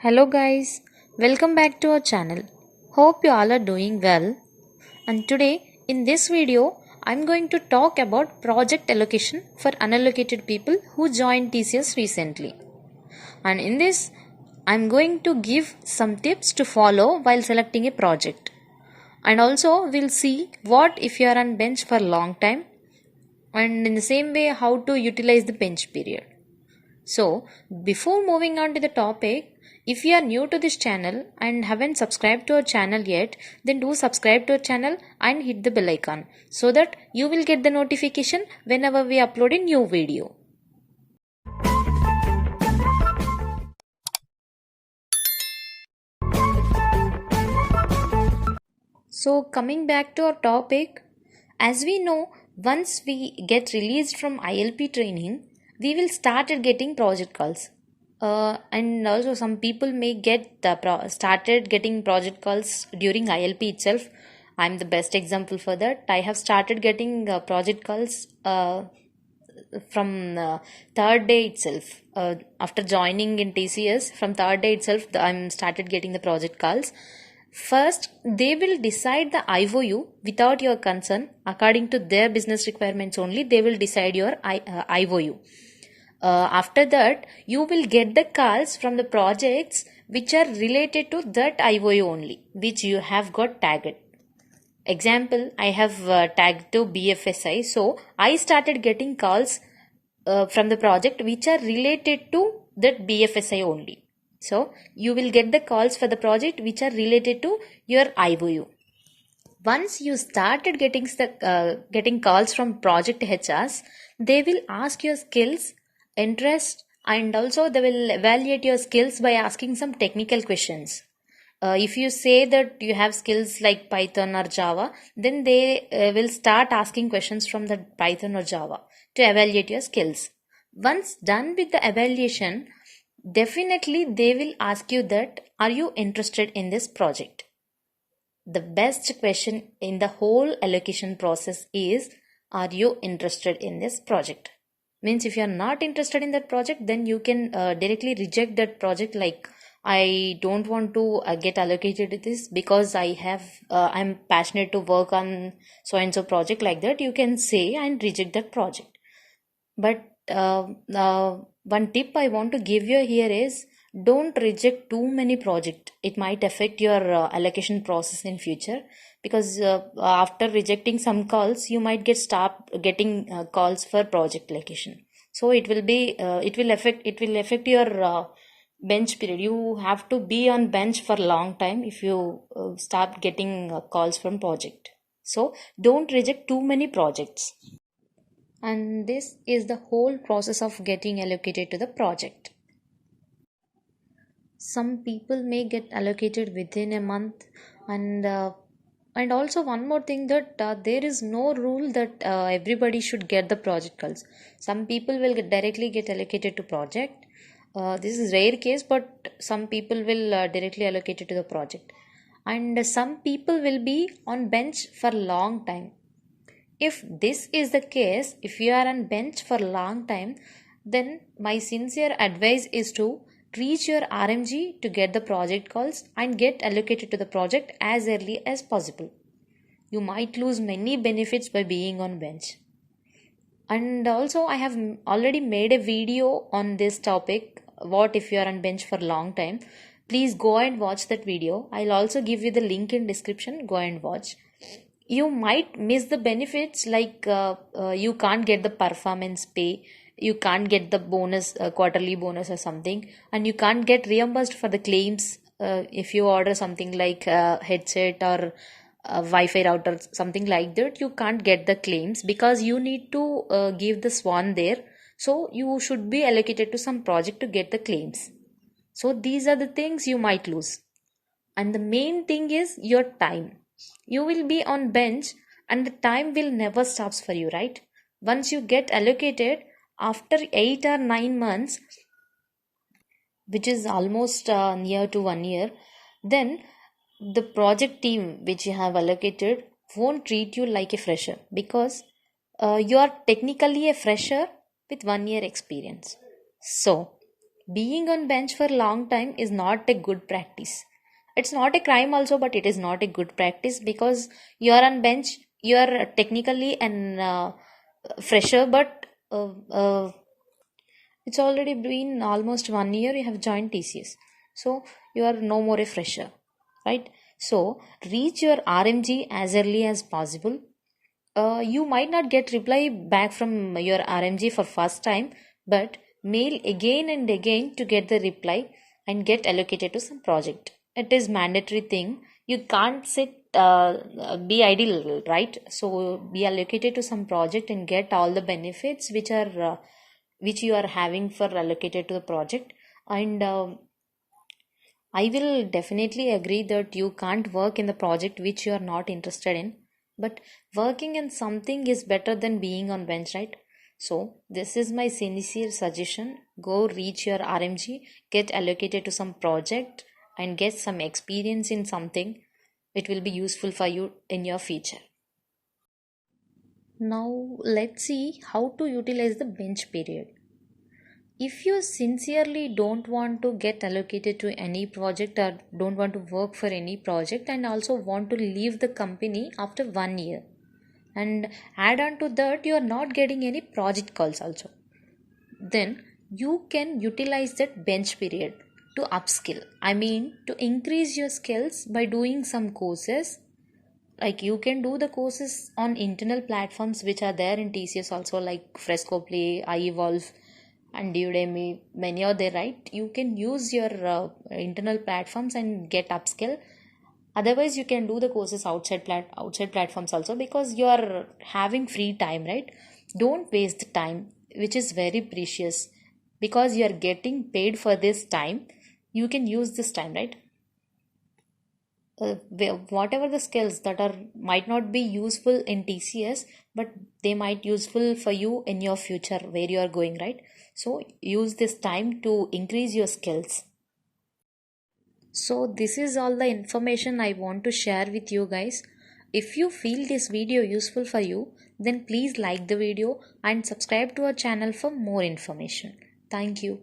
Hello guys, welcome back to our channel. Hope you all are doing well. And today in this video, I'm going to talk about project allocation for unallocated people who joined TCS recently. And in this, I'm going to give some tips to follow while selecting a project. And also we'll see what if you are on bench for a long time, and in the same way how to utilize the bench period. So, before moving on to the topic, if you are new to this channel and haven't subscribed to our channel yet, then do subscribe to our channel and hit the bell icon so that you will get the notification whenever we upload a new video. So, coming back to our topic, as we know, once we get released from ILP training, we will started getting project calls. And also some people may get started getting project calls during ILP itself. I'm the best example for that. I have started getting project calls from third day itself. After joining in TCS, from third day itself, I'm started getting the project calls. First, they will decide the IOU without your consent. According to their business requirements only, they will decide your IOU. After that, you will get the calls from the projects which are related to that IOU only, which you have got tagged. Example, I have tagged to BFSI, so I started getting calls from the project which are related to that BFSI only. So, you will get the calls for the project which are related to your IOU. Once you started getting calls from project HRs, they will ask your skills, interest, and also they will evaluate your skills by asking some technical questions. If you say that you have skills like Python or Java, then they will start asking questions from the Python or Java to evaluate your skills. Once done with the evaluation, definitely they will ask you that, are you interested in this project? The best question in the whole allocation process is, are you interested in this project? Means if you are not interested in that project, then you can directly reject that project, like I don't want to get allocated to this because I'm passionate to work on so and so project, like that you can say and reject that project. But one tip I want to give you here is, don't reject too many projects. It might affect your allocation process in future, because after rejecting some calls, you might stop getting calls for project allocation. So it will affect your bench period. You have to be on bench for a long time if you start getting calls from project. So don't reject too many projects. And this is the whole process of getting allocated to the project. Some people may get allocated within a month, and also one more thing, that there is no rule that everybody should get the project calls. Some people will directly get allocated to project. This is rare case, but some people will directly allocated to the project, and some people will be on bench for long time. If this is the case, if you are on bench for a long time, then my sincere advice is to reach your RMG to get the project calls and get allocated to the project as early as possible. You might lose many benefits by being on bench. And also, I have already made a video on this topic, what if you are on bench for a long time. Please go and watch that video. I'll also give you the link in description. Go and watch. You might miss the benefits, like you can't get the performance pay, you can't get the bonus, quarterly bonus or something, and you can't get reimbursed for the claims if you order something like headset or Wi-Fi router, something like that. You can't get the claims because you need to give the swan there. So you should be allocated to some project to get the claims. So these are the things you might lose. And the main thing is your time. You will be on bench and the time will never stops for you, right? Once you get allocated, after 8 or 9 months, which is almost near to 1 year, then the project team which you have allocated won't treat you like a fresher, because you are technically a fresher with 1 year experience. So Being on bench for a long time is not a good practice. It's not a crime also, but it is not a good practice, because you are on bench, you are technically an fresher, but it's already been almost 1 year you have joined TCS. So you are no more a fresher, right? So reach your RMG as early as possible. You might not get reply back from your RMG for first time, but mail again and again to get the reply and get allocated to some project. It is mandatory thing. You can't sit be idle, right? So be allocated to some project and get all the benefits which you are having for allocated to the project. And I will definitely agree that you can't work in the project which you are not interested in, but working in something is better than being on bench, right? So this is my sincere suggestion. Go reach your RMG, get allocated to some project, and get some experience in something. It will be useful for you in your future. Now let's see how to utilize the bench period. If you sincerely don't want to get allocated to any project or don't want to work for any project and also want to leave the company after 1 year, and add on to that you are not getting any project calls also, then you can utilize that bench period to upskill. I mean, to increase your skills by doing some courses. Like, you can do the courses on internal platforms which are there in TCS also, like Fresco Play, iEvolve, and Udemy. Many are there, right? You can use your internal platforms and get upskill. Otherwise, you can do the courses outside platforms also, because you are having free time, right? Don't waste the time, which is very precious, because you are getting paid for this time. You can use this time, right? Whatever the skills that are might not be useful in TCS, but they might useful for you in your future where you are going, right? So use this time to increase your skills. So this is all the information I want to share with you guys. If you feel this video useful for you, then please like the video and subscribe to our channel for more information. Thank you.